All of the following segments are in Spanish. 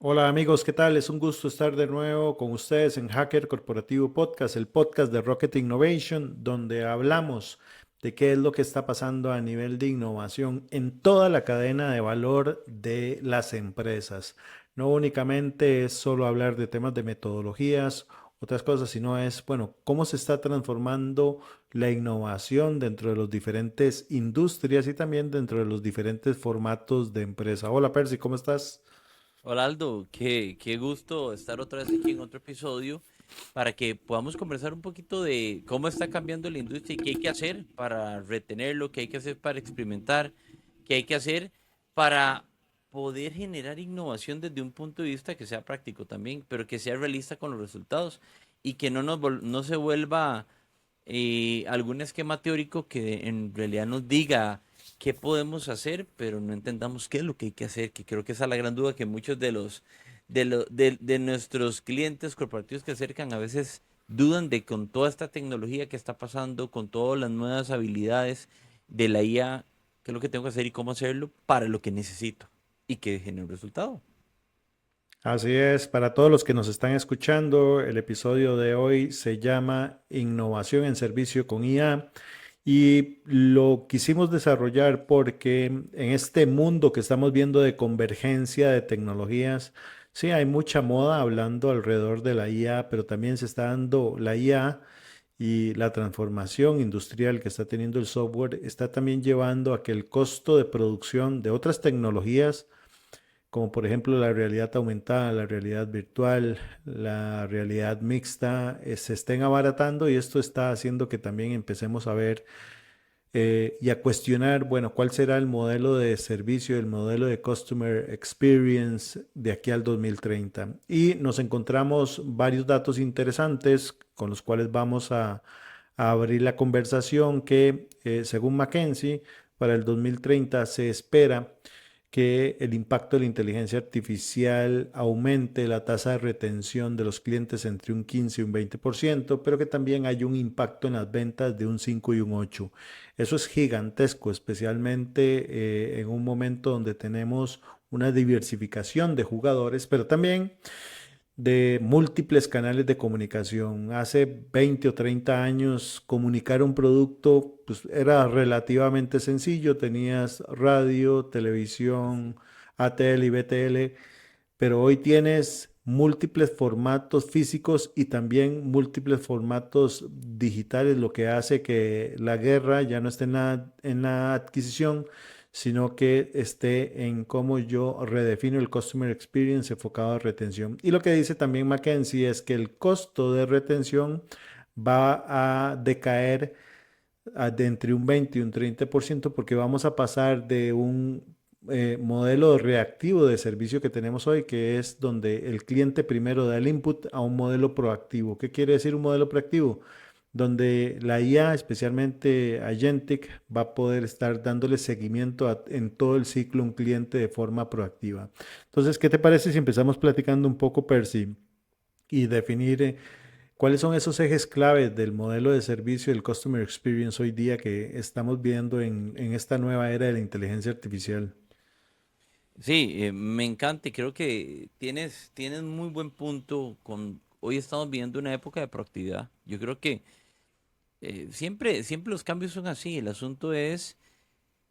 Hola amigos, ¿qué tal? Es un gusto estar de nuevo con ustedes en Hacker Corporativo Podcast, el podcast de Rocket Innovation, donde hablamos de qué es lo que está pasando a nivel de innovación en toda la cadena de valor de las empresas. No únicamente es solo hablar de temas de metodologías, otras cosas, sino es, bueno, cómo se está transformando la innovación dentro de las diferentes industrias y también dentro de los diferentes formatos de empresa. Hola Percy, ¿cómo estás? Hola Aldo, qué gusto estar otra vez aquí en otro episodio para que podamos conversar un poquito de cómo está cambiando la industria y qué hay que hacer para retenerlo, qué hay que hacer para experimentar, qué hay que hacer para poder generar innovación desde un punto de vista que sea práctico también, pero que sea realista con los resultados y que no se vuelva algún esquema teórico que en realidad nos diga qué podemos hacer, pero no entendamos qué es lo que hay que hacer, que creo que esa es la gran duda que muchos de nuestros clientes corporativos que acercan a veces dudan de con toda esta tecnología que está pasando, con todas las nuevas habilidades de la IA, qué es lo que tengo que hacer y cómo hacerlo para lo que necesito y que genere un resultado. Así es, para todos los que nos están escuchando, el episodio de hoy se llama Innovación en Servicio con IA y lo quisimos desarrollar porque en este mundo que estamos viendo de convergencia de tecnologías, sí hay mucha moda hablando alrededor de la IA, pero también se está dando la IA y la transformación industrial que está teniendo el software está también llevando a que el costo de producción de otras tecnologías como por ejemplo la realidad aumentada, la realidad virtual, la realidad mixta, se estén abaratando y esto está haciendo que también empecemos a ver y a cuestionar, bueno, cuál será el modelo de servicio, el modelo de Customer Experience de aquí al 2030. Y nos encontramos varios datos interesantes con los cuales vamos a abrir la conversación que, según McKinsey, para el 2030 se espera que el impacto de la inteligencia artificial aumente la tasa de retención de los clientes entre un 15 y un 20%, pero que también hay un impacto en las ventas de un 5 y un 8%. Eso es gigantesco, especialmente en un momento donde tenemos una diversificación de jugadores, pero también de múltiples canales de comunicación. Hace 20 o 30 años comunicar un producto pues, era relativamente sencillo. Tenías radio, televisión, ATL y BTL, pero hoy tienes múltiples formatos físicos y también múltiples formatos digitales, lo que hace que la guerra ya no esté en la adquisición, sino que esté en cómo yo redefino el Customer Experience enfocado a retención. Y lo que dice también McKinsey es que el costo de retención va a decaer de entre un 20 y un 30% porque vamos a pasar de un modelo reactivo de servicio que tenemos hoy, que es donde el cliente primero da el input, a un modelo proactivo. ¿Qué quiere decir un modelo proactivo? Donde la IA, especialmente Agentic, va a poder estar dándole seguimiento en todo el ciclo a un cliente de forma proactiva. Entonces, ¿qué te parece si empezamos platicando un poco, Percy, y definir cuáles son esos ejes claves del modelo de servicio del Customer Experience hoy día que estamos viendo en esta nueva era de la inteligencia artificial? Sí, me encanta y creo que tienes muy buen punto hoy estamos viviendo una época de proactividad. Yo creo que siempre los cambios son así. El asunto es,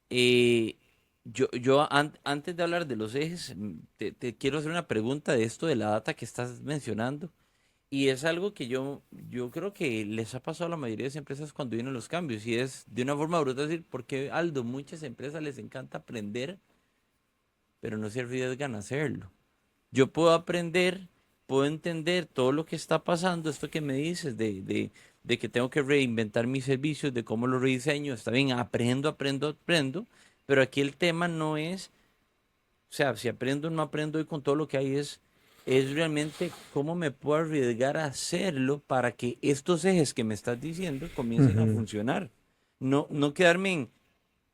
eh, antes de hablar de los ejes, te quiero hacer una pregunta de esto de la data que estás mencionando. Y es algo que yo creo que les ha pasado a la mayoría de las empresas cuando vienen los cambios. Y es de una forma brutal decir, porque Aldo, muchas empresas les encanta aprender, pero no se arriesgan a hacerlo. Yo puedo aprender, puedo entender todo lo que está pasando, esto que me dices de que tengo que reinventar mis servicios, de cómo lo rediseño, está bien, aprendo, pero aquí el tema no es, o sea, si aprendo o no aprendo y con todo lo que hay es realmente cómo me puedo arriesgar a hacerlo para que estos ejes que me estás diciendo comiencen a Ujú. funcionar. No quedarme en,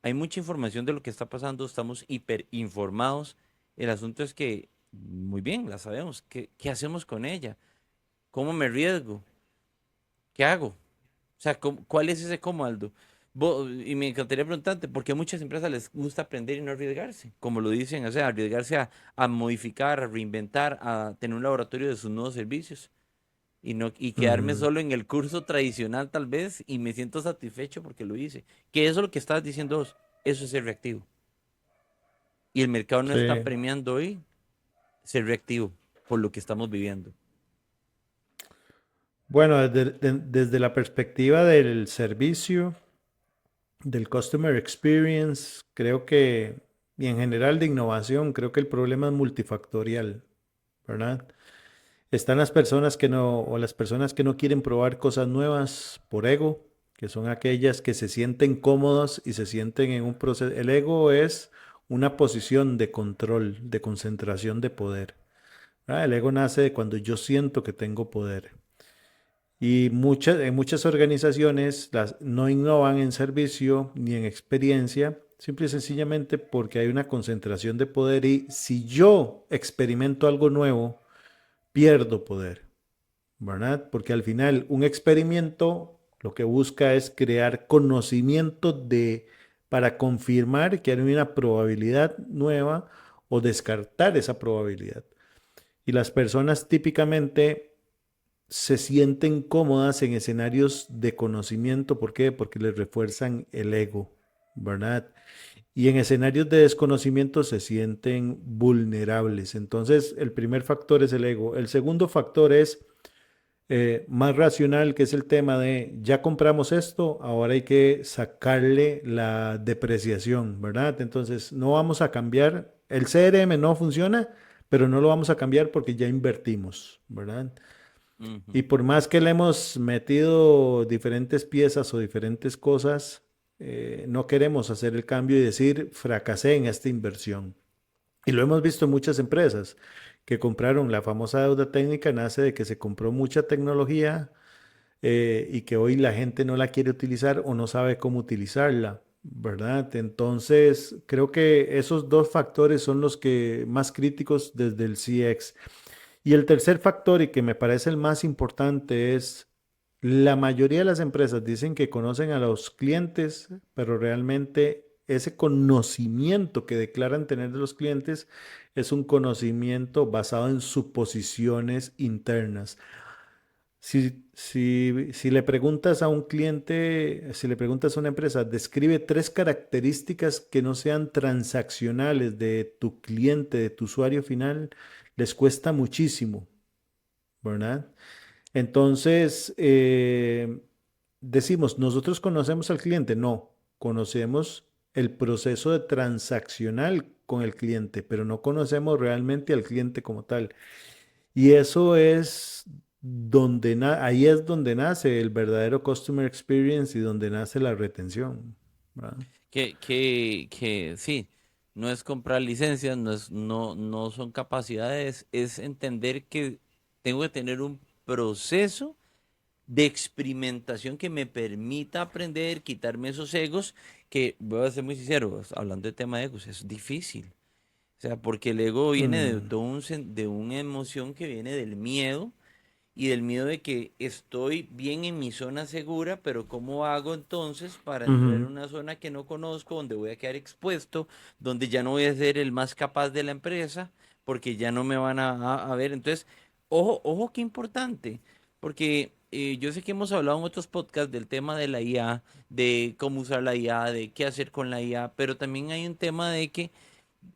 hay mucha información de lo que está pasando, estamos hiper informados. El asunto es que, muy bien, la sabemos. ¿Qué hacemos con ella? ¿Cómo me arriesgo? ¿Qué hago? O sea, ¿cuál es ese cómo, Aldo? Y me encantaría preguntarte, ¿por qué a muchas empresas les gusta aprender y no arriesgarse? Como lo dicen, o sea, arriesgarse a modificar, a reinventar, a tener un laboratorio de sus nuevos servicios y no y quedarme Ujú. solo en el curso tradicional tal vez y me siento satisfecho porque lo hice. Que eso es lo que estabas diciendo vos, eso es ser reactivo. Y el mercado no está Sí. premiando hoy ser reactivo por lo que estamos viviendo. Bueno, desde la perspectiva del servicio, del customer experience, creo que, y en general de innovación, creo que el problema es multifactorial, ¿verdad? Están las personas que no, o las personas que no quieren probar cosas nuevas por ego, que son aquellas que se sienten cómodos y se sienten en un proceso. El ego es una posición de control, de concentración de poder. ¿Verdad? El ego nace de cuando yo siento que tengo poder. Y en muchas organizaciones no innovan en servicio ni en experiencia, simple y sencillamente porque hay una concentración de poder y si yo experimento algo nuevo, pierdo poder, ¿verdad? Porque al final un experimento lo que busca es crear conocimiento para confirmar que hay una probabilidad nueva o descartar esa probabilidad. Y las personas típicamente se sienten cómodas en escenarios de conocimiento. ¿Por qué? Porque les refuerzan el ego, ¿verdad? Y en escenarios de desconocimiento se sienten vulnerables. Entonces, el primer factor es el ego. El segundo factor es más racional, que es el tema de ya compramos esto, ahora hay que sacarle la depreciación, ¿verdad? Entonces, no vamos a cambiar. El CRM no funciona, pero no lo vamos a cambiar porque ya invertimos, ¿verdad? Ujú. Y por más que le hemos metido diferentes piezas o diferentes cosas, no queremos hacer el cambio y decir, fracasé en esta inversión. Y lo hemos visto en muchas empresas que compraron la famosa deuda técnica, nace de que se compró mucha tecnología y que hoy la gente no la quiere utilizar o no sabe cómo utilizarla, ¿verdad? Entonces, creo que esos dos factores son los que más críticos desde el CX. Y el tercer factor, y que me parece el más importante, es la mayoría de las empresas dicen que conocen a los clientes, pero realmente ese conocimiento que declaran tener de los clientes es un conocimiento basado en suposiciones internas. Si le preguntas a un cliente, si le preguntas a una empresa, describe tres características que no sean transaccionales de tu cliente, de tu usuario final, les cuesta muchísimo, ¿verdad? Entonces, decimos, ¿nosotros conocemos al cliente? No, conocemos el proceso de transaccional con el cliente, pero no conocemos realmente al cliente como tal. Y eso es ahí es donde nace el verdadero customer experience y donde nace la retención, ¿verdad? Que sí, no es comprar licencias, no son capacidades, es entender que tengo que tener un proceso de experimentación que me permita aprender, quitarme esos egos, que voy a ser muy sincero, hablando de tema de egos, es difícil. O sea, porque el ego viene Mm, de una emoción que viene del miedo y del miedo de que estoy bien en mi zona segura, pero ¿cómo hago entonces para entrar en ujú, una zona que no conozco, donde voy a quedar expuesto, donde ya no voy a ser el más capaz de la empresa, porque ya no me van a ver? Entonces, ojo, qué importante, porque yo sé que hemos hablado en otros podcasts del tema de la IA, de cómo usar la IA, de qué hacer con la IA, pero también hay un tema de que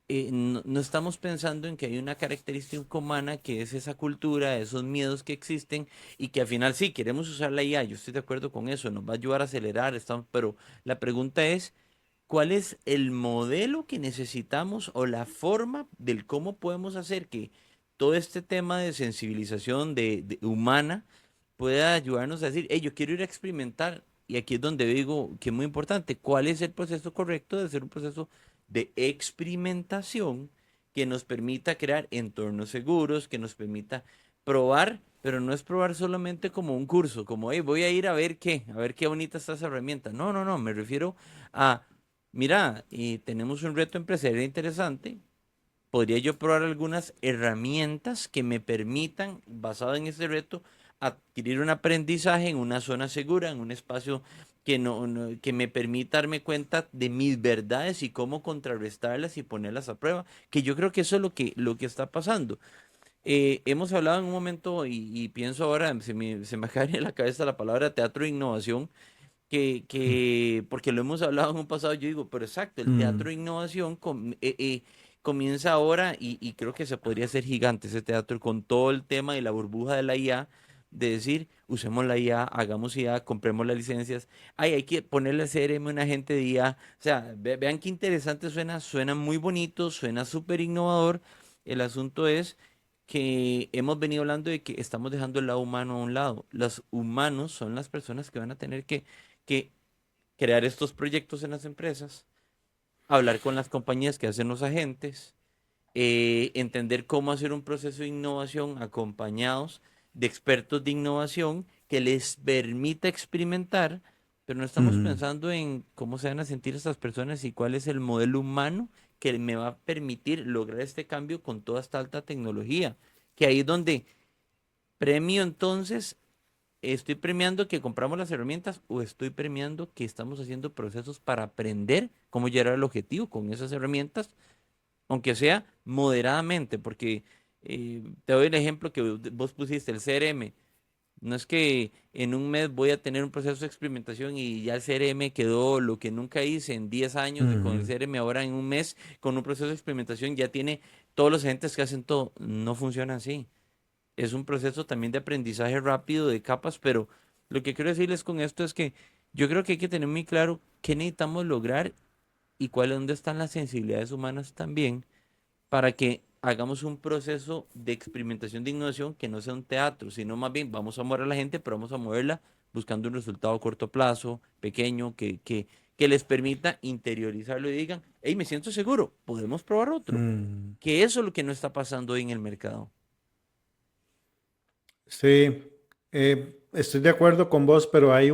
no estamos pensando en que hay una característica humana que es esa cultura, esos miedos que existen y que al final sí, queremos usar la IA, yo estoy de acuerdo con eso, nos va a ayudar a acelerar, pero la pregunta es, ¿cuál es el modelo que necesitamos o la forma del cómo podemos hacer que todo este tema de sensibilización de humana pueda ayudarnos a decir, hey, yo quiero ir a experimentar? Y aquí es donde digo que es muy importante, ¿cuál es el proceso correcto de hacer un proceso de experimentación que nos permita crear entornos seguros, que nos permita probar, pero no es probar solamente como un curso, como, hey, voy a ir a ver qué bonita está esa herramienta? No, me refiero a, mira, tenemos un reto empresarial interesante, podría yo probar algunas herramientas que me permitan, basado en ese reto, adquirir un aprendizaje en una zona segura, en un espacio que me permita darme cuenta de mis verdades y cómo contrarrestarlas y ponerlas a prueba, que yo creo que eso es lo que está pasando. Hemos hablado en un momento y pienso ahora, se me cae en la cabeza la palabra teatro de innovación, porque lo hemos hablado en un pasado, yo digo, pero exacto, el teatro Mm, de innovación comienza ahora y creo que se podría hacer gigante ese teatro con todo el tema de la burbuja de la IA, de decir, usemos la IA, hagamos IA, compremos las licencias, ay, hay que ponerle CRM a un agente de IA, o sea, vean qué interesante suena muy bonito, suena súper innovador, el asunto es que hemos venido hablando de que estamos dejando el lado humano a un lado. Los humanos son las personas que van a tener que crear estos proyectos en las empresas, hablar con las compañías que hacen los agentes, entender cómo hacer un proceso de innovación acompañados de expertos de innovación que les permita experimentar, pero no estamos mm, pensando en cómo se van a sentir estas personas y cuál es el modelo humano que me va a permitir lograr este cambio con toda esta alta tecnología. Que ahí es donde premio entonces, estoy premiando que compramos las herramientas o estoy premiando que estamos haciendo procesos para aprender cómo llegar al objetivo con esas herramientas, aunque sea moderadamente, porque te doy el ejemplo que vos pusiste, el CRM. No es que en un mes voy a tener un proceso de experimentación y ya el CRM quedó lo que nunca hice en 10 años con el mm, CRM, ahora en un mes con un proceso de experimentación ya tiene todos los agentes que hacen todo. No funciona así. Es un proceso también de aprendizaje rápido de capas, pero lo que quiero decirles con esto es que yo creo que hay que tener muy claro qué necesitamos lograr y dónde están las sensibilidades humanas también para que hagamos un proceso de experimentación de innovación que no sea un teatro, sino más bien vamos a mover a la gente, pero vamos a moverla buscando un resultado a corto plazo, pequeño, que les permita interiorizarlo y digan, hey, me siento seguro, podemos probar otro. mm. Que eso es lo que no está pasando hoy en el mercado. Sí, estoy de acuerdo con vos, pero hay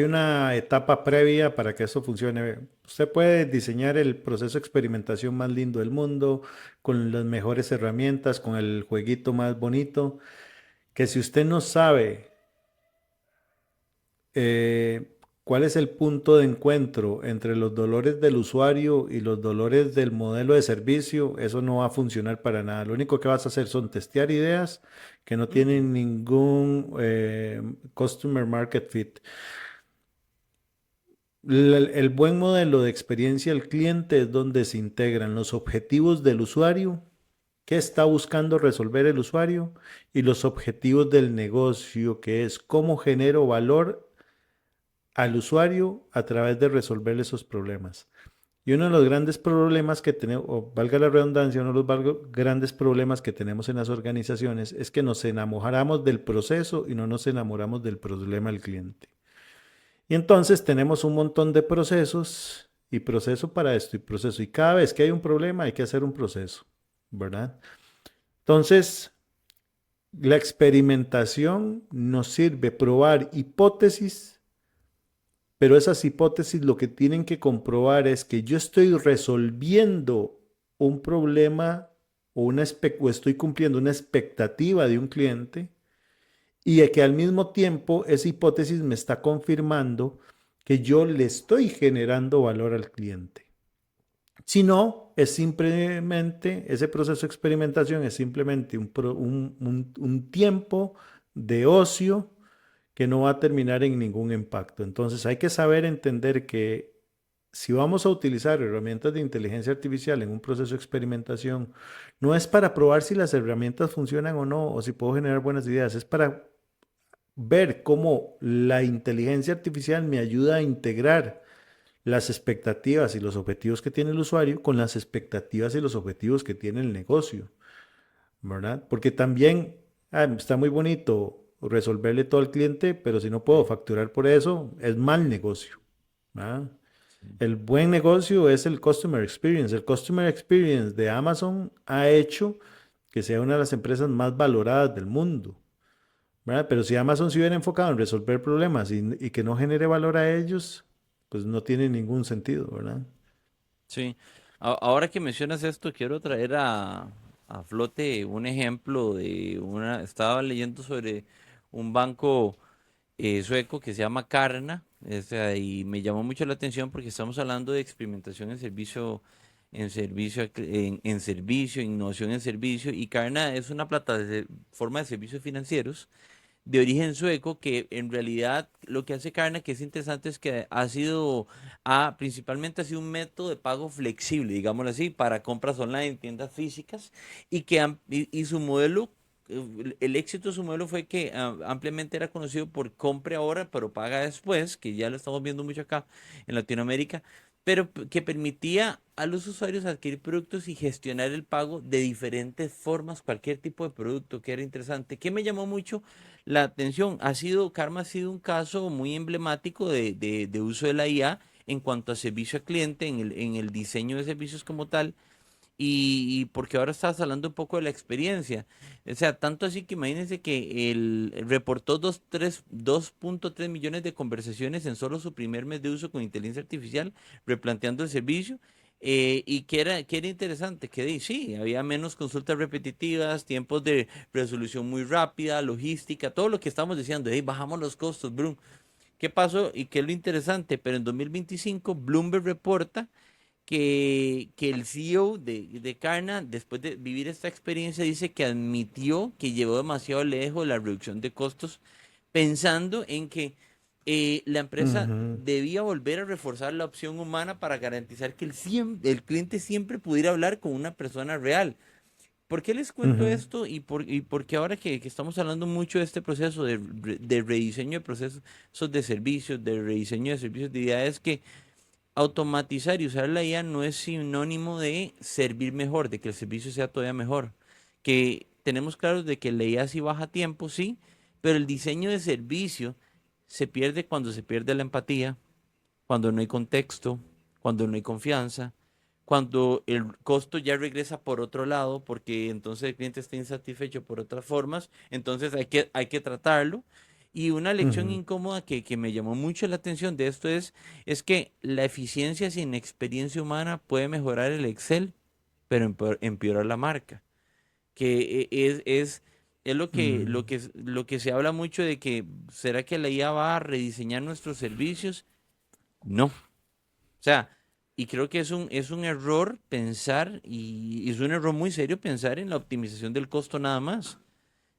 una etapa previa para que eso funcione. Usted puede diseñar el proceso de experimentación más lindo del mundo, con las mejores herramientas, con el jueguito más bonito, que si usted no sabe cuál es el punto de encuentro entre los dolores del usuario y los dolores del modelo de servicio, eso no va a funcionar para nada. Lo único que vas a hacer son testear ideas que no Ujú. tienen ningún customer market fit. El buen modelo de experiencia del cliente es donde se integran los objetivos del usuario, qué está buscando resolver el usuario, y los objetivos del negocio, que es cómo genero valor al usuario a través de resolver esos problemas. Y uno de los grandes problemas que tenemos, o valga la redundancia, uno de los grandes problemas que tenemos en las organizaciones es que nos enamoramos del proceso y no nos enamoramos del problema del cliente. Y entonces tenemos un montón de procesos y proceso para esto y proceso. Y cada vez que hay un problema hay que hacer un proceso, ¿verdad? Entonces, la experimentación nos sirve probar hipótesis, pero esas hipótesis lo que tienen que comprobar es que yo estoy resolviendo un problema o estoy cumpliendo una expectativa de un cliente y de que al mismo tiempo esa hipótesis me está confirmando que yo le estoy generando valor al cliente. Si no, es simplemente, ese proceso de experimentación es simplemente un tiempo de ocio que no va a terminar en ningún impacto. Entonces hay que saber entender que si vamos a utilizar herramientas de inteligencia artificial en un proceso de experimentación, no es para probar si las herramientas funcionan o no, o si puedo generar buenas ideas, es para ver cómo la inteligencia artificial me ayuda a integrar las expectativas y los objetivos que tiene el usuario con las expectativas y los objetivos que tiene el negocio, ¿verdad? Porque también está muy bonito resolverle todo al cliente, pero si no puedo Sí, facturar por eso, es mal negocio, ¿verdad? sí. El buen negocio es el customer experience. El customer experience de Amazon ha hecho que sea una de las empresas más valoradas del mundo, ¿verdad? Pero si Amazon se hubiera enfocado en resolver problemas y que no genere valor a ellos, pues no tiene ningún sentido, ¿verdad? Sí. Ahora que mencionas esto, quiero traer a flote un ejemplo estaba leyendo sobre un banco sueco que se llama Carna. O sea, y me llamó mucho la atención porque estamos hablando de experimentación en servicio, innovación en servicio, y Klarna es una plataforma de servicios financieros de origen sueco que en realidad lo que hace Klarna, que es interesante, es que principalmente ha sido un método de pago flexible, digámoslo así, para compras online en tiendas físicas y su modelo, el éxito de su modelo fue que ampliamente era conocido por compre ahora, pero paga después, que ya lo estamos viendo mucho acá en Latinoamérica, pero que permitía a los usuarios adquirir productos y gestionar el pago de diferentes formas, cualquier tipo de producto, que era interesante. ¿Qué me llamó mucho la atención? Karma ha sido un caso muy emblemático de uso de la IA en cuanto a servicio al cliente, en el diseño de servicios como tal, y porque ahora estás hablando un poco de la experiencia. O sea, tanto así que imagínense que reportó 2.3 millones de conversaciones en solo su primer mes de uso con inteligencia artificial, replanteando el servicio. Y que era interesante, sí, había menos consultas repetitivas, tiempos de resolución muy rápida, logística, todo lo que estamos diciendo, hey, bajamos los costos, Bloom. ¿Qué pasó? Y qué es lo interesante, pero en 2025 Bloomberg reporta que el CEO de Klarna, después de vivir esta experiencia, dice que admitió que llevó demasiado lejos la reducción de costos, pensando en que la empresa Ujú, debía volver a reforzar la opción humana para garantizar que el cliente siempre pudiera hablar con una persona real. ¿Por qué les cuento ujú, esto? Y porque ahora que estamos hablando mucho de este proceso de rediseño de procesos de servicios, de rediseño de servicios de ideas, que automatizar y usar la IA no es sinónimo de servir mejor, de que el servicio sea todavía mejor. Que tenemos claro de que la IA sí baja tiempo, sí, pero el diseño de servicio se pierde cuando se pierde la empatía, cuando no hay contexto, cuando no hay confianza, cuando el costo ya regresa por otro lado, porque entonces el cliente está insatisfecho por otras formas, entonces hay que tratarlo. Y una lección ujú. incómoda que me llamó mucho la atención de esto es que la eficiencia sin experiencia humana puede mejorar el Excel, pero empeorar la marca. Que es Mm, lo que se habla mucho de que, ¿será que la IA va a rediseñar nuestros servicios? No. O sea, y creo que es un error pensar, y es un error muy serio pensar en la optimización del costo nada más.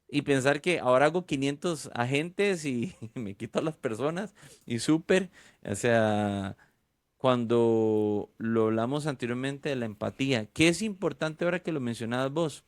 Y pensar que ahora hago 500 agentes y me quito a las personas y súper. O sea, cuando lo hablamos anteriormente de la empatía, ¿qué es importante ahora que lo mencionabas vos?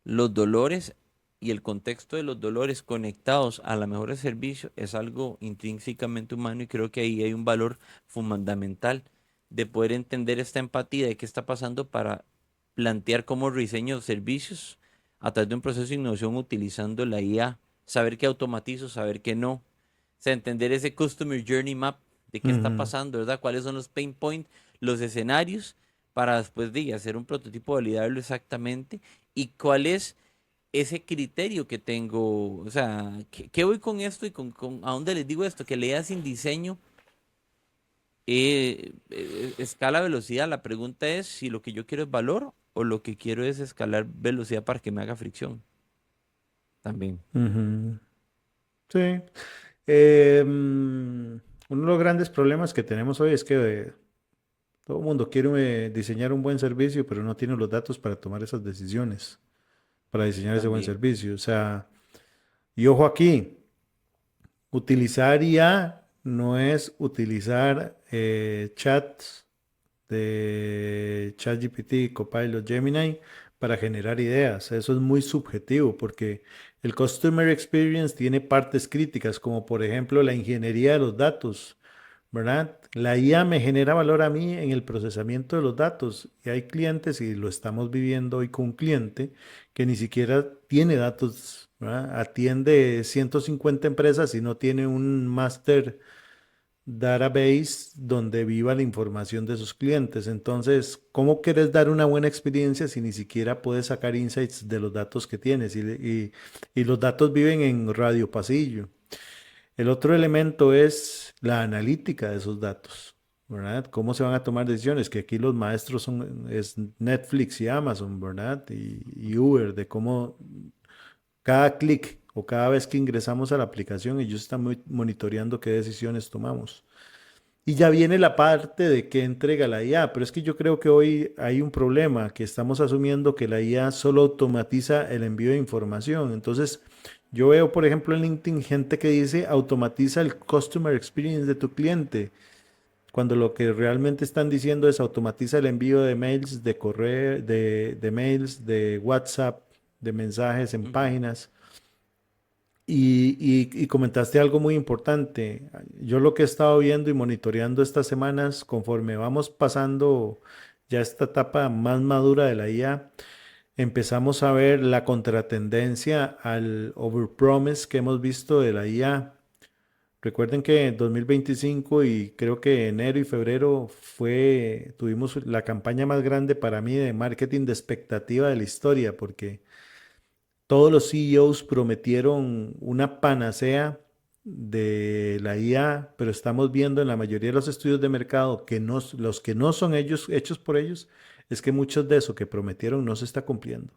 Los dolores y el contexto de los dolores conectados a la mejora de servicio es algo intrínsecamente humano y creo que ahí hay un valor fundamental de poder entender esta empatía de qué está pasando para plantear cómo diseño servicios a través de un proceso de innovación utilizando la IA, saber qué automatizo, saber qué no, o sea, entender ese Customer Journey Map de qué está ujú, pasando, ¿verdad? ¿Cuáles son los pain points, los escenarios para después de hacer un prototipo, validarlo exactamente y cuál es ese criterio que tengo, o sea, ¿qué voy con esto y a dónde les digo esto? Que leas sin diseño, escala velocidad. La pregunta es si lo que yo quiero es valor o lo que quiero es escalar velocidad para que me haga fricción también. ujú. Sí. Uno de los grandes problemas que tenemos hoy es que todo el mundo quiere diseñar un buen servicio, pero no tiene los datos para tomar esas decisiones, para diseñar ese buen También. servicio. O sea, y ojo aquí, utilizar IA no es utilizar chats de ChatGPT, Copilot, Gemini para generar ideas. Eso es muy subjetivo porque el Customer Experience tiene partes críticas, como por ejemplo la ingeniería de los datos, ¿verdad? La IA me genera valor a mí en el procesamiento de los datos y hay clientes, y lo estamos viviendo hoy con un cliente, que ni siquiera tiene datos, ¿verdad? Atiende 150 empresas y no tiene un master database donde viva la información de sus clientes. Entonces, ¿cómo quieres dar una buena experiencia si ni siquiera puedes sacar insights de los datos que tienes? Y los datos viven en radio pasillo. El otro elemento es la analítica de esos datos, ¿verdad? ¿Cómo se van a tomar decisiones? Que aquí los maestros es Netflix y Amazon, ¿verdad? Y Uber, de cómo cada clic o cada vez que ingresamos a la aplicación, ellos están monitoreando qué decisiones tomamos. Y ya viene la parte de qué entrega la IA, pero es que yo creo que hoy hay un problema, que estamos asumiendo que la IA solo automatiza el envío de información. Entonces, yo veo, por ejemplo, en LinkedIn gente que dice automatiza el customer experience de tu cliente, cuando lo que realmente están diciendo es automatiza el envío de mails, de correo, de mails, de WhatsApp, de mensajes en Ujú. páginas. Y comentaste algo muy importante. Yo lo que he estado viendo y monitoreando estas semanas, conforme vamos pasando ya esta etapa más madura de la IA, empezamos a ver la contratendencia al overpromise que hemos visto de la IA. Recuerden que en 2025 y creo que enero y febrero tuvimos la campaña más grande para mí de marketing de expectativa de la historia, porque todos los CEOs prometieron una panacea de la IA, pero estamos viendo en la mayoría de los estudios de mercado que no, los que no son ellos, hechos por ellos, es que muchos de eso que prometieron no se está cumpliendo.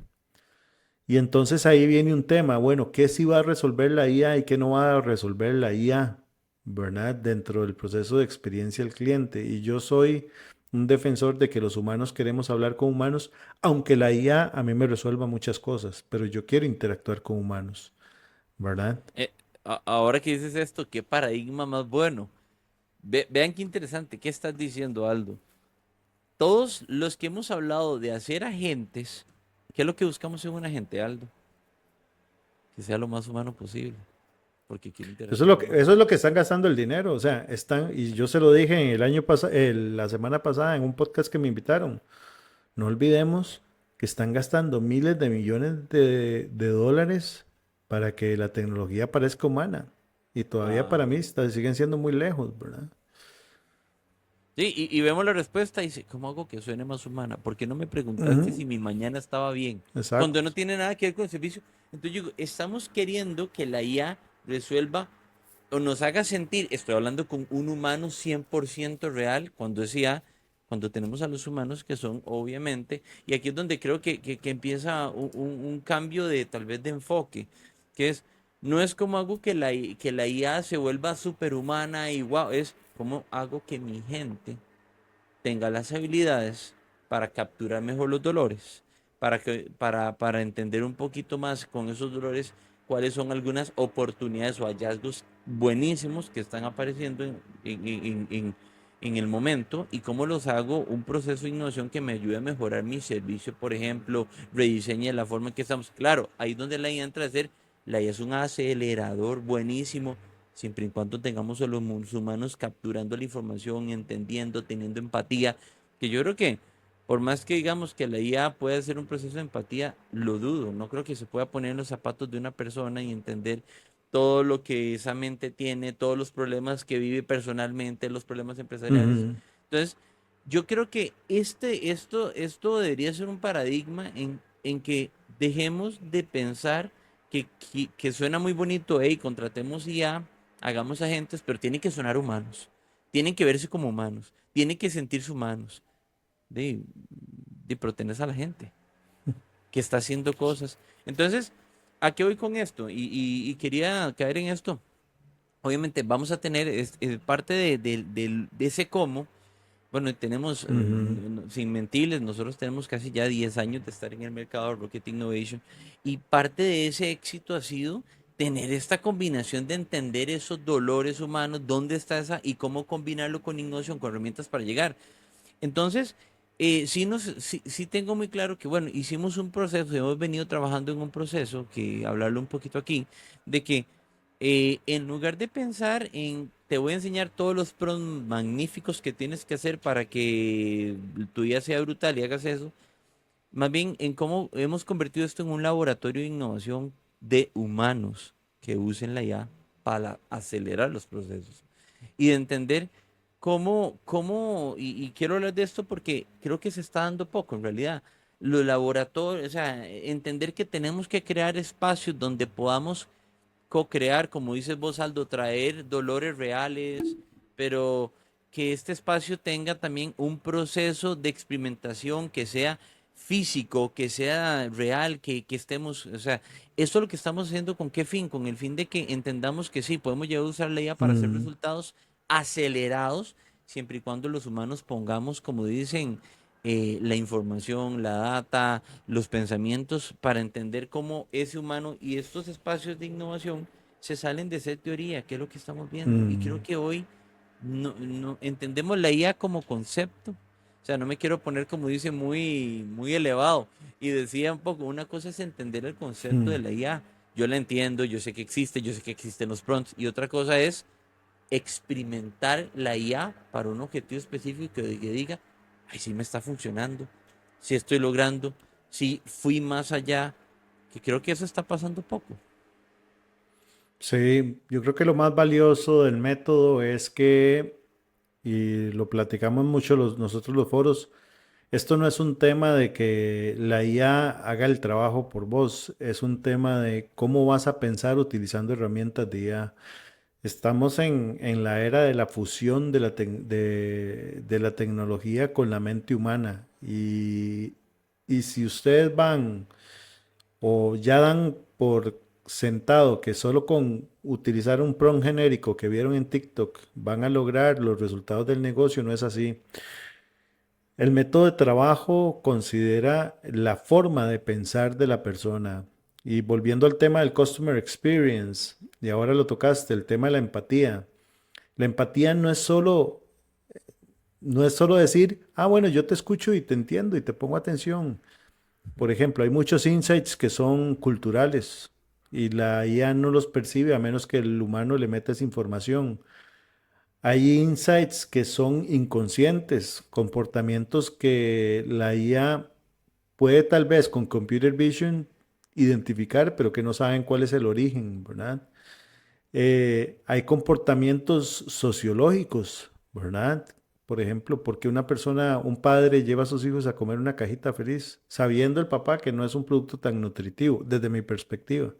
Y entonces ahí viene un tema, bueno, ¿qué sí va a resolver la IA y qué no va a resolver la IA? ¿Verdad? Dentro del proceso de experiencia del cliente. Y yo soy un defensor de que los humanos queremos hablar con humanos, aunque la IA a mí me resuelva muchas cosas, pero yo quiero interactuar con humanos, ¿verdad? Eh, Ahora que dices esto, qué paradigma más bueno. Vean qué interesante, ¿qué estás diciendo, Aldo? Todos los que hemos hablado de hacer agentes, ¿qué es lo que buscamos en un agente, Aldo? Que sea lo más humano posible, porque quiere interactuar con Eso es nosotros. lo que están gastando el dinero, o sea, están, y yo se lo dije en el año pasado, la semana pasada en un podcast que me invitaron. No olvidemos que están gastando miles de millones de dólares para que la tecnología parezca humana. Y todavía para Ajá. mí siguen siendo muy lejos, ¿verdad? Sí, y vemos la respuesta y dice, ¿cómo hago que suene más humana? ¿Por qué no me preguntaste Ujú, si mi mañana estaba bien? Cuando no exacto. tiene nada que ver con el servicio. Entonces yo digo, estamos queriendo que la IA resuelva o nos haga sentir, estoy hablando con un humano 100% real, cuando es IA, cuando tenemos a los humanos que son, obviamente, y aquí es donde creo que empieza un cambio de tal vez de enfoque, que es, no es como hago que la IA se vuelva superhumana y wow, es como hago que mi gente tenga las habilidades para capturar mejor los dolores, para entender un poquito más con esos dolores cuáles son algunas oportunidades o hallazgos buenísimos que están apareciendo en el momento y cómo los hago un proceso de innovación que me ayude a mejorar mi servicio, por ejemplo, rediseñe la forma en que estamos. Claro, ahí es donde la IA entra a ser, la IA es un acelerador buenísimo siempre y cuando tengamos a los humanos capturando la información, entendiendo, teniendo empatía, que yo creo que por más que digamos que la IA puede hacer un proceso de empatía, lo dudo, no creo que se pueda poner en los zapatos de una persona y entender todo lo que esa mente tiene, todos los problemas que vive personalmente, los problemas empresariales. Ujú, Entonces, yo creo que esto debería ser un paradigma en que dejemos de pensar que suena muy bonito, hey, contratemos IA, hagamos agentes, pero tienen que sonar humanos, tienen que verse como humanos, tienen que sentirse humanos, de, de pertenecer a la gente que está haciendo cosas. Entonces, ¿a qué voy con esto? Y quería caer en esto. Obviamente vamos a tener parte de ese cómo. Bueno, tenemos, ujú. sin mentirles, nosotros tenemos casi ya 10 años de estar en el mercado de Rocket Innovation y parte de ese éxito ha sido tener esta combinación de entender esos dolores humanos, dónde está esa y cómo combinarlo con innovación, con herramientas para llegar. Entonces, sí tengo muy claro que, bueno, hicimos un proceso, hemos venido trabajando en un proceso, que hablarlo un poquito aquí, de que en lugar de pensar en, te voy a enseñar todos los pros magníficos que tienes que hacer para que tu vida sea brutal y hagas eso, más bien en cómo hemos convertido esto en un laboratorio de innovación de humanos que usen la IA para acelerar los procesos y de entender y quiero hablar de esto porque creo que se está dando poco en realidad. Los laboratorios, o sea, entender que tenemos que crear espacios donde podamos co-crear, como dices vos, Aldo, traer dolores reales, pero que este espacio tenga también un proceso de experimentación que sea físico, que sea real, que estemos, o sea, esto es lo que estamos haciendo con qué fin, con el fin de que entendamos que sí, podemos llegar a usar la IA para hacer Mm, resultados acelerados, siempre y cuando los humanos pongamos, como dicen, la información, la data, los pensamientos para entender cómo ese humano y estos espacios de innovación se salen de esa teoría, que es lo que estamos viendo. Y creo mm, que hoy no entendemos la IA como concepto. O sea, no me quiero poner, como dice, muy elevado. Y decía un poco, una cosa es entender el concepto de mm. la IA. Yo la entiendo, yo sé que existe, yo sé que existen los prompts. Y otra cosa es experimentar la IA para un objetivo específico que diga, ay, sí me está funcionando, sí estoy logrando, sí fui más allá, que creo que eso está pasando poco. Sí, yo creo que lo más valioso del método es que, y lo platicamos mucho nosotros los foros, esto no es un tema de que la IA haga el trabajo por vos, es un tema de cómo vas a pensar utilizando herramientas de IA. Estamos en la era de la fusión de la tecnología con la mente humana y si ustedes van o ya dan por sentado que solo con utilizar un prompt genérico que vieron en TikTok van a lograr los resultados del negocio, no es así. El método de trabajo considera la forma de pensar de la persona. Y volviendo al tema del customer experience, y ahora lo tocaste, el tema de la empatía. La empatía no es solo decir, ah, bueno, yo te escucho y te entiendo y te pongo atención. Por ejemplo, hay muchos insights que son culturales y la IA no los percibe a menos que el humano le meta esa información. Hay insights que son inconscientes, comportamientos que la IA puede tal vez con computer vision identificar, pero que no saben cuál es el origen, ¿verdad? Hay comportamientos sociológicos, ¿verdad? Por ejemplo, porque una persona, un padre lleva a sus hijos a comer una cajita feliz, sabiendo el papá que no es un producto tan nutritivo, desde mi perspectiva,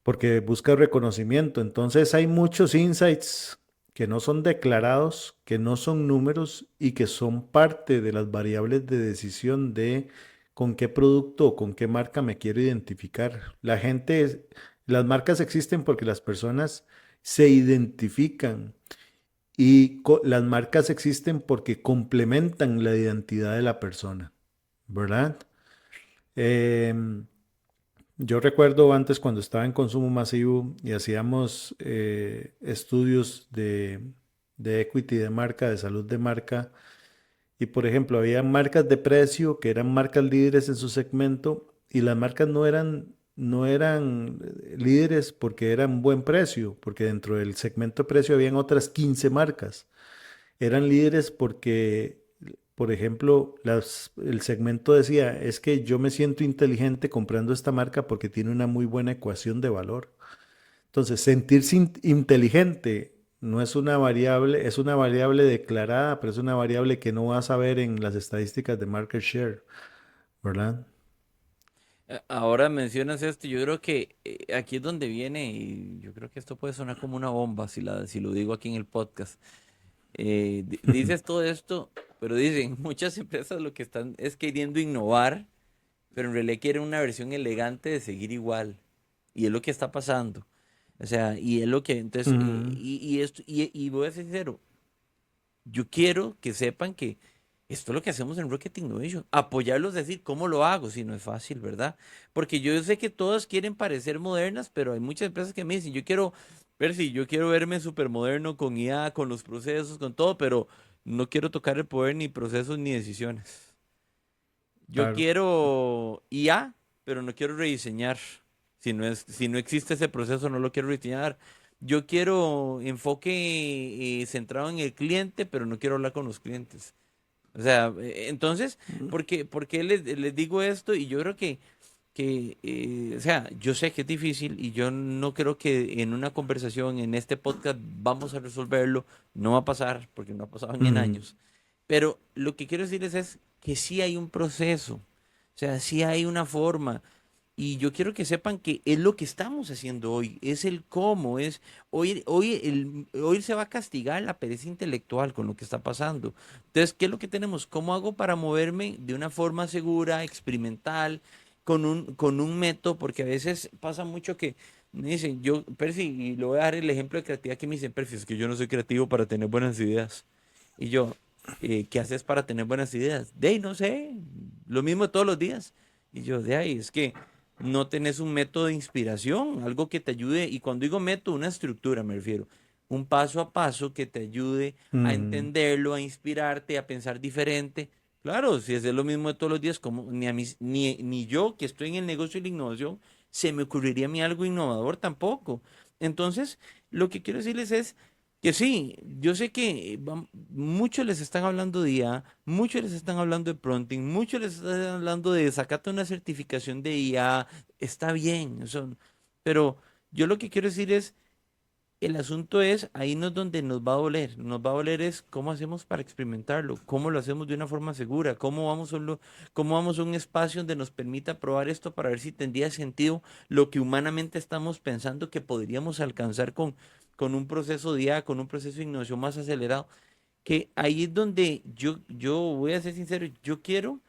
porque busca reconocimiento. Entonces hay muchos insights que no son declarados, que no son números y que son parte de las variables de decisión de con qué producto o con qué marca me quiero identificar. Las marcas existen porque las personas se identifican y las marcas existen porque complementan la identidad de la persona, ¿verdad? Em, yo recuerdo antes cuando estaba en consumo masivo y hacíamos estudios de equity de marca, de salud de marca, y por ejemplo, había marcas de precio que eran marcas líderes en su segmento y las marcas no eran líderes porque eran buen precio, porque dentro del segmento de precio habían otras 15 marcas. Eran líderes porque, por ejemplo, el segmento decía, es que yo me siento inteligente comprando esta marca porque tiene una muy buena ecuación de valor. Entonces, sentirse inteligente no es una variable, es una variable declarada, pero es una variable que no vas a ver en las estadísticas de market share, ¿verdad? Ahora mencionas esto, yo creo que aquí es donde viene, y yo creo que esto puede sonar como una bomba si lo digo aquí en el podcast. Dices todo esto, pero dicen, muchas empresas lo que están es queriendo innovar, pero en realidad quieren una versión elegante de seguir igual. Y es lo que está pasando. O sea, y es lo que, entonces, Ujú, y voy a ser sincero, yo quiero que sepan que esto es lo que hacemos en Rocket Innovation. Apoyarlos, decir cómo lo hago, si no es fácil, ¿verdad? Porque yo sé que todas quieren parecer modernas, pero hay muchas empresas que me dicen, yo quiero ver si yo quiero verme súper moderno con IA, con los procesos, con todo, pero no quiero tocar el poder ni procesos ni decisiones. Yo claro. quiero IA, pero no quiero rediseñar. Si no existe ese proceso, no lo quiero rediseñar. Yo quiero enfoque centrado en el cliente, pero no quiero hablar con los clientes. O sea, entonces, por qué les digo esto? Y yo creo que o sea, yo sé que es difícil y yo no creo que en una conversación, en este podcast, vamos a resolverlo. No va a pasar, porque no ha pasado en Ujú, años. Pero lo que quiero decirles es que sí hay un proceso. O sea, sí hay una forma. Y yo quiero que sepan que es lo que estamos haciendo hoy, es el cómo, es hoy se va a castigar la pereza intelectual con lo que está pasando. Entonces, ¿qué es lo que tenemos? ¿Cómo hago para moverme de una forma segura, experimental, con un método? Porque a veces pasa mucho que me dicen, yo, Percy, y le voy a dar el ejemplo de creatividad que me dicen, Percy, es que yo no soy creativo para tener buenas ideas. Y yo, ¿qué haces para tener buenas ideas? De ahí, no sé, lo mismo todos los días. Y yo, de ahí, es que no tenés un método de inspiración, algo que te ayude, y cuando digo método, una estructura me refiero, un paso a paso que te ayude a Mm, entenderlo, a inspirarte, a pensar diferente. Claro, si es lo mismo de todos los días, como ni yo que estoy en el negocio de la innovación, se me ocurriría a mí algo innovador tampoco. Entonces, lo que quiero decirles es que sí, yo sé que muchos les están hablando de IA, muchos les están hablando de prompting, muchos les están hablando de sacate una certificación de IA, está bien, eso, pero yo lo que quiero decir es, el asunto es, ahí no es donde nos va a doler es cómo hacemos para experimentarlo, cómo lo hacemos de una forma segura, cómo vamos a un espacio donde nos permita probar esto para ver si tendría sentido lo que humanamente estamos pensando que podríamos alcanzar con un proceso de IA, con un proceso de innovación más acelerado, que ahí es donde yo voy a ser sincero, yo quiero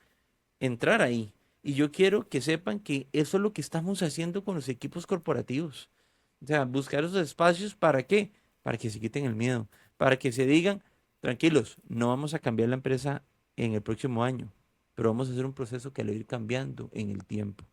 entrar ahí. Y yo quiero que sepan que eso es lo que estamos haciendo con los equipos corporativos. O sea, buscar esos espacios, ¿para qué? Para que se quiten el miedo, para que se digan, tranquilos, no vamos a cambiar la empresa en el próximo año, pero vamos a hacer un proceso que lo va a ir cambiando en el tiempo,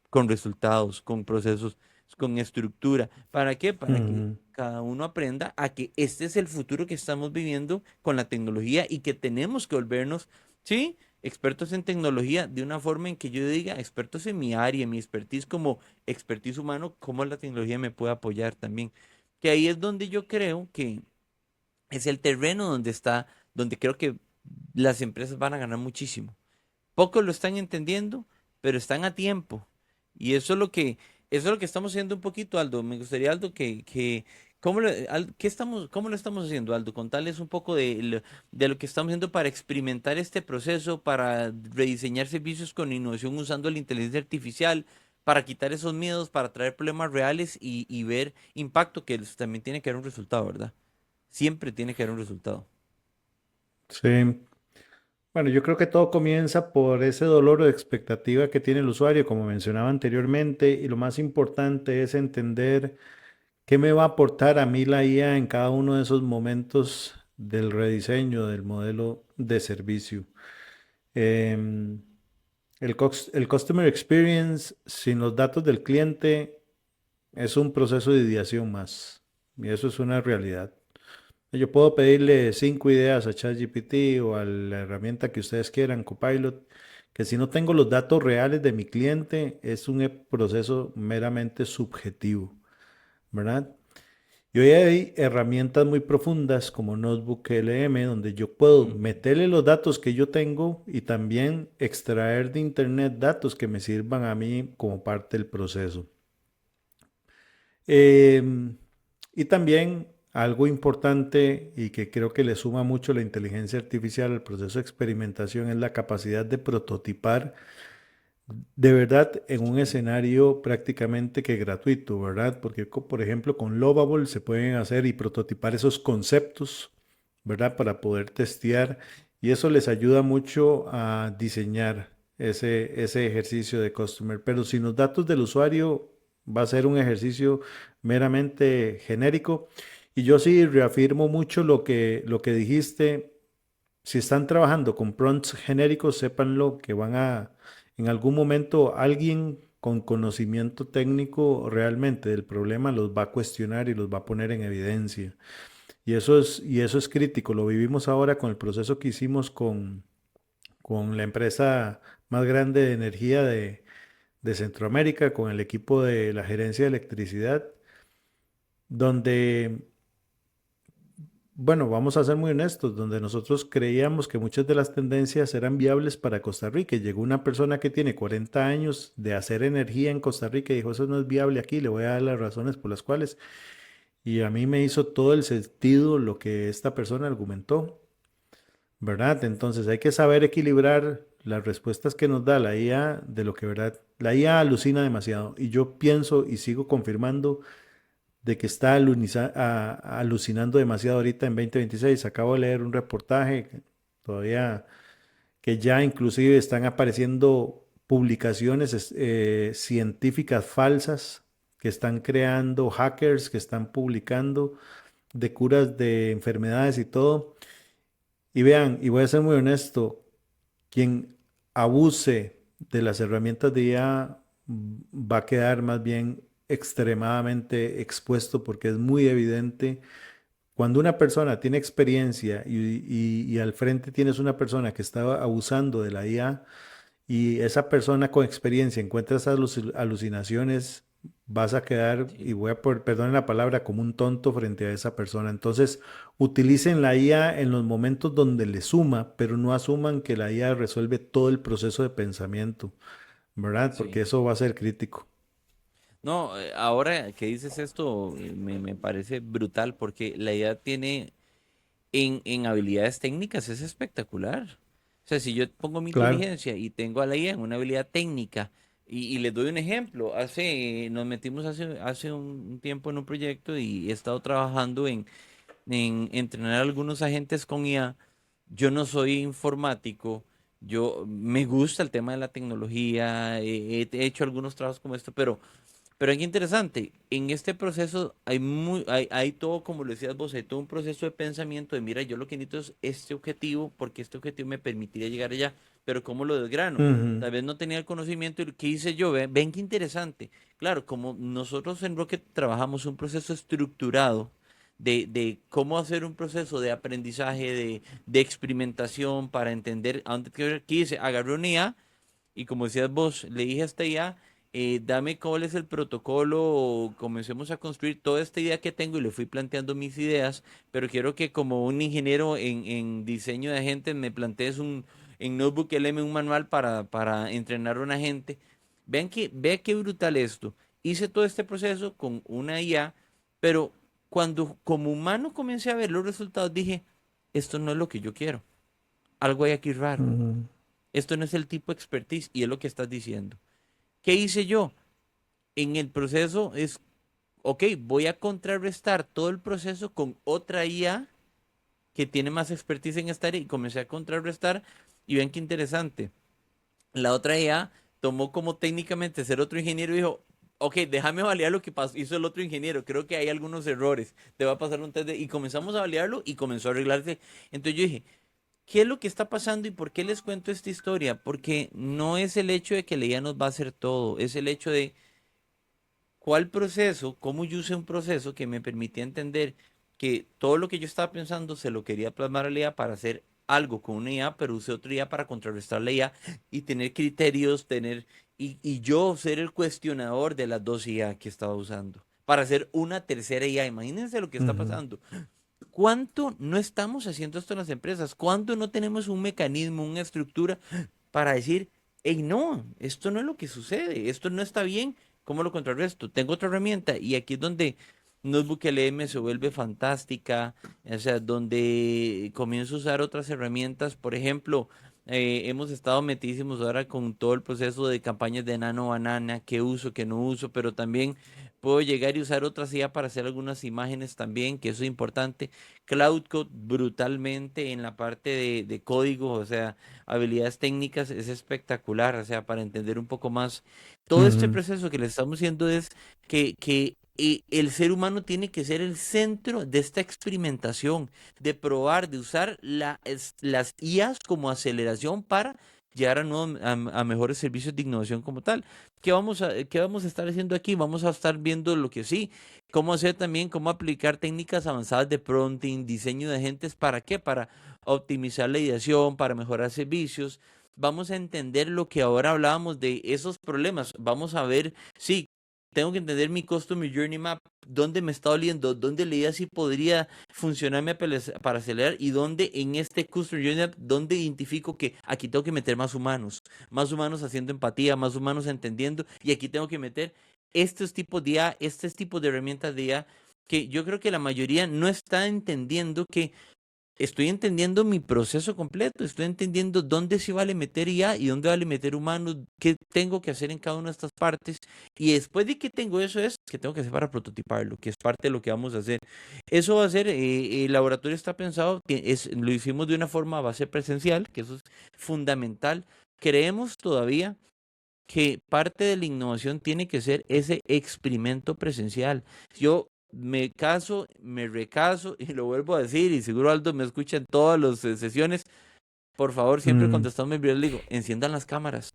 con resultados, con procesos, con estructura. ¿Para qué? Para que mm. cada uno aprenda a que este es el futuro que estamos viviendo con la tecnología y que tenemos que volvernos, ¿sí? Expertos en tecnología de una forma en que yo diga, expertos en mi área, en mi expertise como expertise humano, cómo la tecnología me puede apoyar también. Que ahí es donde yo creo que es el terreno donde está, donde creo que las empresas van a ganar muchísimo. Pocos lo están entendiendo, pero están a tiempo. Y eso es lo que estamos haciendo un poquito, Aldo. Me gustaría, Aldo, ¿cómo lo estamos haciendo, Aldo? Contarles un poco de lo que estamos haciendo para experimentar este proceso, para rediseñar servicios con innovación usando la inteligencia artificial, para quitar esos miedos, para traer problemas reales y ver impacto, que también tiene que haber un resultado, ¿verdad? Siempre tiene que haber un resultado. Sí. Bueno, yo creo que todo comienza por ese dolor o expectativa que tiene el usuario, como mencionaba anteriormente, y lo más importante es entender qué me va a aportar a mí la IA en cada uno de esos momentos del rediseño del modelo de servicio. Em, el Customer Experience sin los datos del cliente es un proceso de ideación más, y eso es una realidad. Yo puedo pedirle 5 ideas a ChatGPT o a la herramienta que ustedes quieran, Copilot, que si no tengo los datos reales de mi cliente, es un proceso meramente subjetivo, ¿verdad? Y hoy hay herramientas muy profundas como Notebook LM, donde yo puedo Ujú. meterle los datos que yo tengo y también extraer de Internet datos que me sirvan a mí como parte del proceso. Em, y también algo importante y que creo que le suma mucho la inteligencia artificial al proceso de experimentación es la capacidad de prototipar de verdad en un escenario prácticamente que gratuito, ¿verdad? Porque, por ejemplo, con Lovable se pueden hacer y prototipar esos conceptos, ¿verdad? Para poder testear y eso les ayuda mucho a diseñar ese ejercicio de customer. Pero sin los datos del usuario va a ser un ejercicio meramente genérico. Y yo sí reafirmo mucho lo que dijiste. Si están trabajando con prompts genéricos, sépanlo que van a, en algún momento, alguien con conocimiento técnico realmente del problema los va a cuestionar y los va a poner en evidencia. Y eso es crítico. Lo vivimos ahora con el proceso que hicimos con la empresa más grande de energía de Centroamérica, con el equipo de la gerencia de electricidad, donde bueno, vamos a ser muy honestos, donde nosotros creíamos que muchas de las tendencias eran viables para Costa Rica. Y llegó una persona que tiene 40 años de hacer energía en Costa Rica y dijo, eso no es viable aquí, le voy a dar las razones por las cuales. Y a mí me hizo todo el sentido lo que esta persona argumentó, ¿verdad? Entonces hay que saber equilibrar las respuestas que nos da la IA de lo que, ¿verdad? La IA alucina demasiado y yo pienso y sigo confirmando de que está alucinando demasiado ahorita en 2026. Acabo de leer un reportaje todavía que ya inclusive están apareciendo publicaciones científicas falsas que están creando hackers, que están publicando de curas de enfermedades y todo. Y vean, y voy a ser muy honesto, quien abuse de las herramientas de IA va a quedar más bien extremadamente expuesto porque es muy evidente cuando una persona tiene experiencia y al frente tienes una persona que está abusando de la IA y esa persona con experiencia encuentra esas alucinaciones, vas a quedar, y Sí. voy a perdonen la palabra, como un tonto frente a esa persona. Entonces, utilicen la IA en los momentos donde le suma, pero no asuman que la IA resuelve todo el proceso de pensamiento, ¿verdad? Porque Sí. eso va a ser crítico. No, ahora que dices esto, me parece brutal porque la idea tiene en habilidades técnicas es espectacular. O sea, si yo pongo mi Claro. inteligencia y tengo a la IA en una habilidad técnica, y les doy un ejemplo, nos metimos hace un tiempo en un proyecto y he estado trabajando en entrenar a algunos agentes con IA. Yo no soy informático, yo me gusta el tema de la tecnología, he hecho algunos trabajos como esto, pero es interesante, en este proceso hay todo, como lo decías vos, hay todo un proceso de pensamiento de, mira, yo lo que necesito es este objetivo, porque este objetivo me permitiría llegar allá, pero ¿cómo lo desgrano? Ujú, Tal vez no tenía el conocimiento y ¿qué hice yo? Ven qué interesante. Claro, como nosotros en Rocket trabajamos un proceso estructurado de cómo hacer un proceso de aprendizaje, de experimentación para entender a dónde quiero ir, ¿qué hice? Agarré una IA y como decías vos, le dije a esta IA, dame cuál es el protocolo, o comencemos a construir toda esta idea que tengo y le fui planteando mis ideas, pero quiero que como un ingeniero en diseño de agentes me plantees en Notebook LM un manual para entrenar a un agente. Vea qué brutal esto. Hice todo este proceso con una IA, pero cuando como humano comencé a ver los resultados, dije, esto no es lo que yo quiero. Algo hay aquí raro. ujú, Esto no es el tipo de expertise y es lo que estás diciendo. ¿Qué hice yo? En el proceso es, ok, voy a contrarrestar todo el proceso con otra IA que tiene más expertise en esta área y comencé a contrarrestar y ven qué interesante. La otra IA tomó como técnicamente ser otro ingeniero y dijo, ok, déjame validar lo que hizo el otro ingeniero, creo que hay algunos errores, te va a pasar un test y comenzamos a validarlo y comenzó a arreglarse. Entonces yo dije, ¿qué es lo que está pasando y por qué les cuento esta historia? Porque no es el hecho de que la IA nos va a hacer todo, es el hecho de cuál proceso, cómo yo usé un proceso que me permitía entender que todo lo que yo estaba pensando se lo quería plasmar a la IA para hacer algo con una IA, pero usé otra IA para contrarrestar la IA y tener criterios, y yo ser el cuestionador de las dos IA que estaba usando, para hacer una tercera IA. Imagínense lo que está ujú, pasando. ¿Cuánto no estamos haciendo esto en las empresas? ¿Cuánto no tenemos un mecanismo, una estructura para decir, hey, no, esto no es lo que sucede, esto no está bien, ¿cómo lo contrarresto? Tengo otra herramienta y aquí es donde Notebook LM se vuelve fantástica, o sea, donde comienzo a usar otras herramientas, por ejemplo, hemos estado metidísimos ahora con todo el proceso de campañas de Nano Banana, qué uso, qué no uso, pero también puedo llegar y usar otras IA para hacer algunas imágenes también, que eso es importante. Cloud Code brutalmente en la parte de código, o sea, habilidades técnicas es espectacular, o sea, para entender un poco más. Todo este ujú, proceso que le estamos haciendo es que el ser humano tiene que ser el centro de esta experimentación, de probar, de usar las IAs como aceleración para llegar a mejores servicios de innovación como tal. ¿Qué vamos a estar haciendo aquí? Vamos a estar viendo lo que sí, cómo hacer también, cómo aplicar técnicas avanzadas de prompting, diseño de agentes, ¿para qué? Para optimizar la ideación, para mejorar servicios. Vamos a entender lo que ahora hablábamos de esos problemas. Vamos a ver, sí, tengo que entender mi Customer Journey Map, dónde me está oliendo, dónde la idea sí podría funcionarme para acelerar y dónde en este Customer Journey Map, dónde identifico que aquí tengo que meter más humanos haciendo empatía, más humanos entendiendo y aquí tengo que meter estos tipos de IA, estos tipos de herramientas de IA que yo creo que la mayoría no está entendiendo que estoy entendiendo mi proceso completo, estoy entendiendo dónde sí vale meter IA y dónde vale meter humanos, qué tengo que hacer en cada una de estas partes. Y después de que tengo eso, es que tengo que hacer para prototiparlo, que es parte de lo que vamos a hacer. Eso va a ser, el laboratorio está pensado, lo hicimos de una forma, va a ser presencial, que eso es fundamental. Creemos todavía que parte de la innovación tiene que ser ese experimento presencial. Yo me caso, me recaso y lo vuelvo a decir, y seguro Aldo me escucha en todas las sesiones. Por favor, siempre Mm, contestando mi video, le digo, enciendan las cámaras.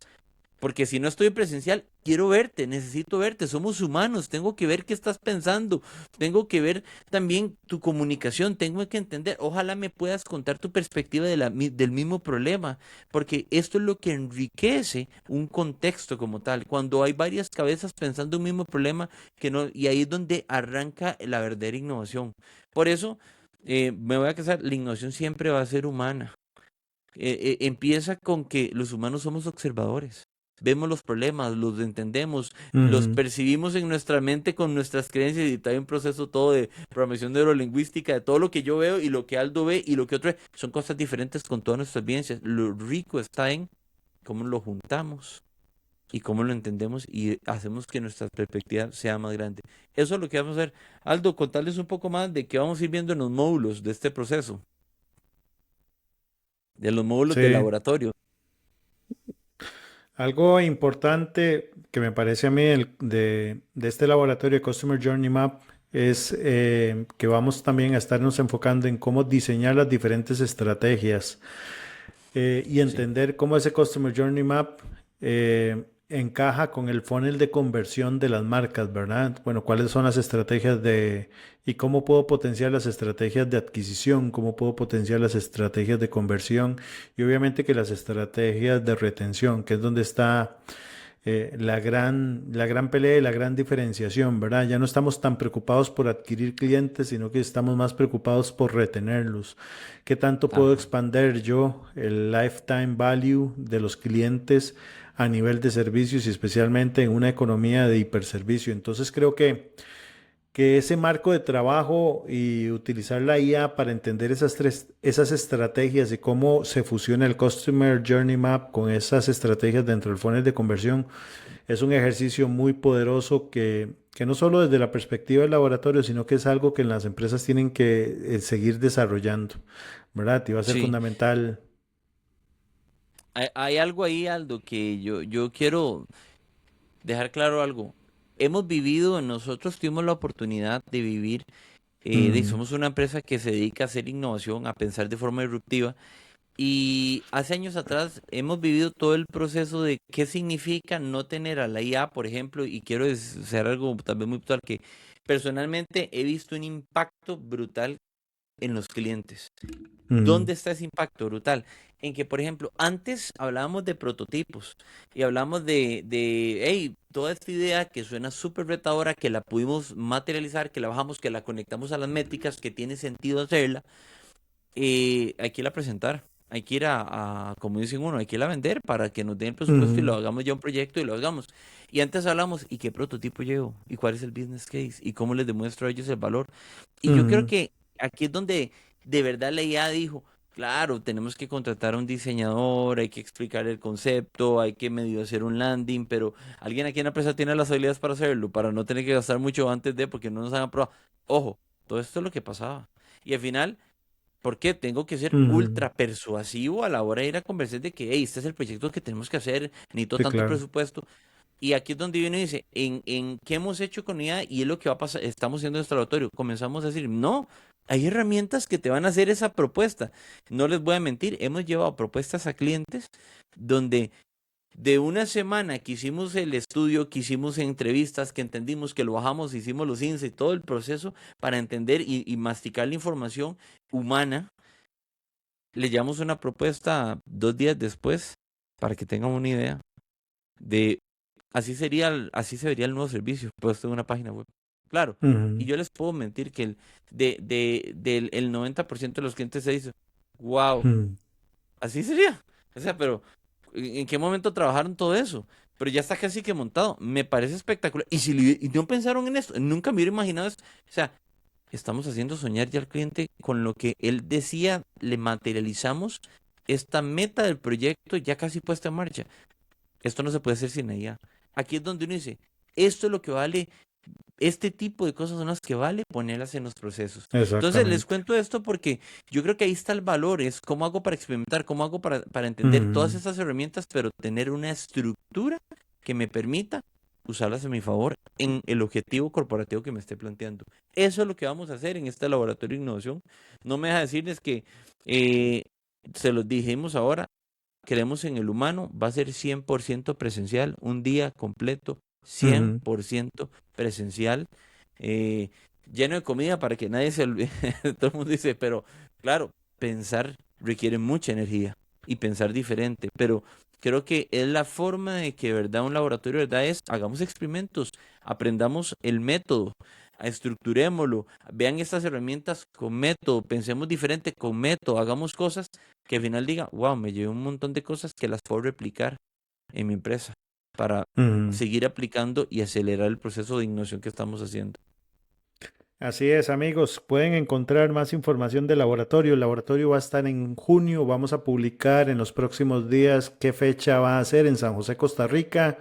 Porque si no estoy presencial, quiero verte, necesito verte, somos humanos, tengo que ver qué estás pensando, tengo que ver también tu comunicación, tengo que entender, ojalá me puedas contar tu perspectiva del mismo problema, porque esto es lo que enriquece un contexto como tal, cuando hay varias cabezas pensando un mismo problema, que no, y ahí es donde arranca la verdadera innovación. Por eso, me voy a casar, la innovación siempre va a ser humana. Empieza con que los humanos somos observadores. Vemos los problemas, los entendemos, los ujú. percibimos en nuestra mente con nuestras creencias y hay un proceso todo de programación neurolingüística, de todo lo que yo veo y lo que Aldo ve y lo que otro ve. Son cosas diferentes con todas nuestras vivencias. Lo rico está en cómo lo juntamos y cómo lo entendemos y hacemos que nuestra perspectiva sea más grande. Eso es lo que vamos a hacer. Aldo, contarles un poco más de qué vamos a ir viendo en los módulos de este proceso, de los módulos de Sí. laboratorio. Algo importante que me parece a mí de este laboratorio de Customer Journey Map es que vamos también a estarnos enfocando en cómo diseñar las diferentes estrategias y Sí. entender cómo ese Customer Journey Map encaja con el funnel de conversión de las marcas, ¿verdad? Bueno, cuáles son las estrategias y cómo puedo potenciar las estrategias de adquisición, cómo puedo potenciar las estrategias de conversión y obviamente que las estrategias de retención, que es donde está la gran pelea y la gran diferenciación, ¿verdad? Ya no estamos tan preocupados por adquirir clientes, sino que estamos más preocupados por retenerlos. ¿Qué tanto puedo Ajá. expander yo el lifetime value de los clientes a nivel de servicios y especialmente en una economía de hiperservicio? Entonces creo que ese marco de trabajo y utilizar la IA para entender esas estrategias y cómo se fusiona el Customer Journey Map con esas estrategias dentro del funnel de conversión es un ejercicio muy poderoso que no solo desde la perspectiva del laboratorio, sino que es algo que las empresas tienen que seguir desarrollando, ¿verdad? Y va a ser Sí, fundamental. hay algo ahí, Aldo, que yo quiero dejar claro algo. Hemos vivido, nosotros tuvimos la oportunidad de vivir, Mm, somos una empresa que se dedica a hacer innovación, a pensar de forma disruptiva. Y hace años atrás hemos vivido todo el proceso de qué significa no tener a la IA, por ejemplo, y quiero hacer algo tal vez muy puntual, que personalmente he visto un impacto brutal en los clientes. mm, ¿Dónde está ese impacto brutal? En que, por ejemplo, antes hablábamos de prototipos y hablamos hey, toda esta idea que suena súper retadora, que la pudimos materializar, que la bajamos, que la conectamos a las métricas, que tiene sentido hacerla, hay que ir a presentar. Hay que ir como dicen uno, hay que ir a vender para que nos den el presupuesto y lo mm, hagamos ya un proyecto y lo hagamos. Y antes hablamos, ¿y qué prototipo llevo? ¿Y cuál es el business case? ¿Y cómo les demuestro a ellos el valor? Y yo creo mm, que aquí es donde de verdad la IA dijo, claro, tenemos que contratar a un diseñador, hay que explicar el concepto, hay que medio hacer un landing, pero alguien aquí en la empresa tiene las habilidades para hacerlo, para no tener que gastar mucho antes de, porque no nos han aprobado. Ojo, todo esto es lo que pasaba. Y al final, ¿por qué? Tengo que ser mm. ultra persuasivo a la hora de ir a convencer de que, hey, este es el proyecto que tenemos que hacer, necesito Sí, tanto claro. presupuesto. Y aquí es donde viene y dice, ¿en qué hemos hecho con IA? Y es lo que va a pasar, estamos haciendo nuestro laboratorio. Comenzamos a decir, no, hay herramientas que te van a hacer esa propuesta. No les voy a mentir, hemos llevado propuestas a clientes donde de una semana que hicimos el estudio, que hicimos entrevistas, que entendimos, que lo bajamos, hicimos los insights, todo el proceso para entender y masticar la información humana, le llevamos una propuesta 2 días después para que tengan una idea de así sería, así se vería el nuevo servicio puesto en una página web. Claro, y Ujú, yo les puedo mentir que del el 90% de los clientes se dice, wow, mm. así sería. O sea, pero ¿en qué momento trabajaron todo eso? Pero ya está casi que montado. Me parece espectacular. Y si y no pensaron en esto, nunca me hubiera imaginado eso. O sea, estamos haciendo soñar ya al cliente con lo que él decía, le materializamos esta meta del proyecto ya casi puesta en marcha. Esto no se puede hacer sin IA. Aquí es donde uno dice, esto es lo que vale, este tipo de cosas son las que vale ponerlas en los procesos. Entonces les Exactamente. cuento esto porque yo creo que ahí está el valor, es cómo hago para experimentar, cómo hago para entender todas Ujú. estas herramientas, pero tener una estructura que me permita usarlas a mi favor en el objetivo corporativo que me esté planteando. Eso es lo que vamos a hacer en este laboratorio de innovación. No me deja decirles que, eh, se los dijimos ahora, creemos en el humano, va a ser 100% presencial, un día completo, cien Ujú. por ciento presencial, eh, lleno de comida para que nadie se olvide. Todo el mundo dice, pero claro, pensar requiere mucha energía y pensar diferente, pero creo que es la forma de que, ¿verdad? Un laboratorio, ¿verdad? Es, hagamos experimentos, aprendamos el método, estructurémoslo, vean estas herramientas con método, pensemos diferente con método, hagamos cosas que al final diga, wow, me llevé un montón de cosas que las puedo replicar en mi empresa para Ujú. seguir aplicando y acelerar el proceso de innovación que estamos haciendo. Así es, amigos. Pueden encontrar más información del laboratorio. El laboratorio va a estar en junio. Vamos a publicar en los próximos días qué fecha va a ser en San José, Costa Rica.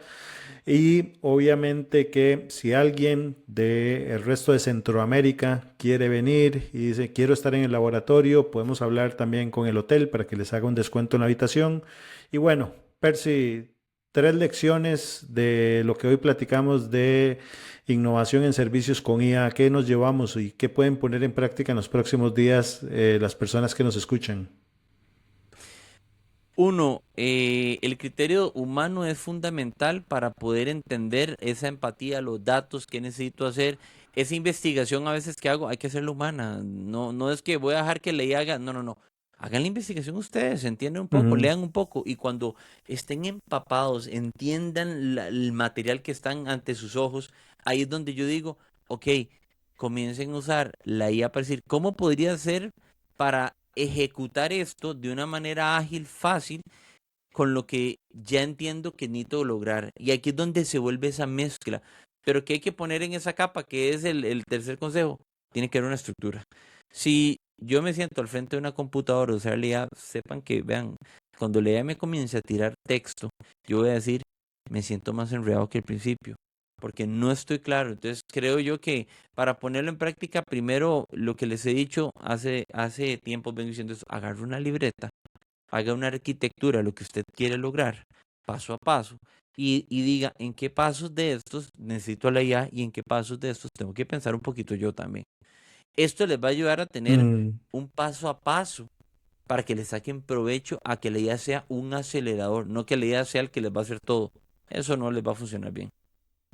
Y obviamente que si alguien del resto de Centroamérica quiere venir y dice quiero estar en el laboratorio, podemos hablar también con el hotel para que les haga un descuento en la habitación. Y bueno, Percy, tres lecciones de lo que hoy platicamos de innovación en servicios con IA. ¿Qué nos llevamos y qué pueden poner en práctica en los próximos días las personas que nos escuchan? Uno, el criterio humano es fundamental para poder entender esa empatía, los datos que necesito hacer. Esa investigación a veces que hago, hay que hacerla humana. No, no es que voy a dejar que le haga, no, no, no. Hagan la investigación ustedes, entiendan un poco, Ujú. lean un poco y cuando estén empapados, entiendan el material que están ante sus ojos, ahí es donde yo digo, ok, comiencen a usar la IA para decir, ¿cómo podría ser para ejecutar esto de una manera ágil, fácil, con lo que ya entiendo que necesito lograr? Y aquí es donde se vuelve esa mezcla. Pero ¿qué hay que poner en esa capa? Que es el tercer consejo. Tiene que haber una estructura. Si yo me siento al frente de una computadora, usar la IA, sepan que, vean, cuando la IA me comience a tirar texto, yo voy a decir, me siento más enredado que al principio, porque no estoy claro. Entonces creo yo que para ponerlo en práctica, primero lo que les he dicho hace tiempo, vengo diciendo es, agarre una libreta, haga una arquitectura, lo que usted quiere lograr, paso a paso, y diga en qué pasos de estos necesito la IA y en qué pasos de estos tengo que pensar un poquito yo también. Esto les va a ayudar a tener Mm. un paso a paso para que le saquen provecho a que la IA sea un acelerador, no que la IA sea el que les va a hacer todo. Eso no les va a funcionar bien,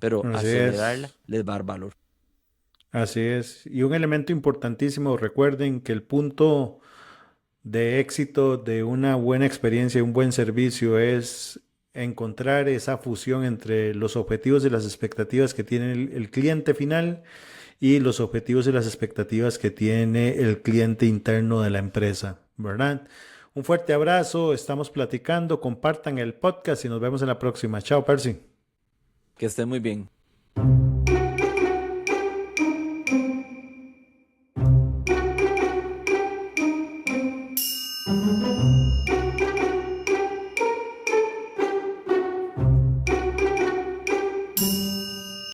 pero Así acelerarla es. les va a dar valor. Así es. Y un elemento importantísimo, recuerden que el punto de éxito de una buena experiencia y un buen servicio es encontrar esa fusión entre los objetivos y las expectativas que tiene el cliente final y los objetivos y las expectativas que tiene el cliente interno de la empresa, ¿verdad? Un fuerte abrazo, estamos platicando, compartan el podcast y nos vemos en la próxima. Chao, Percy. Que estén muy bien.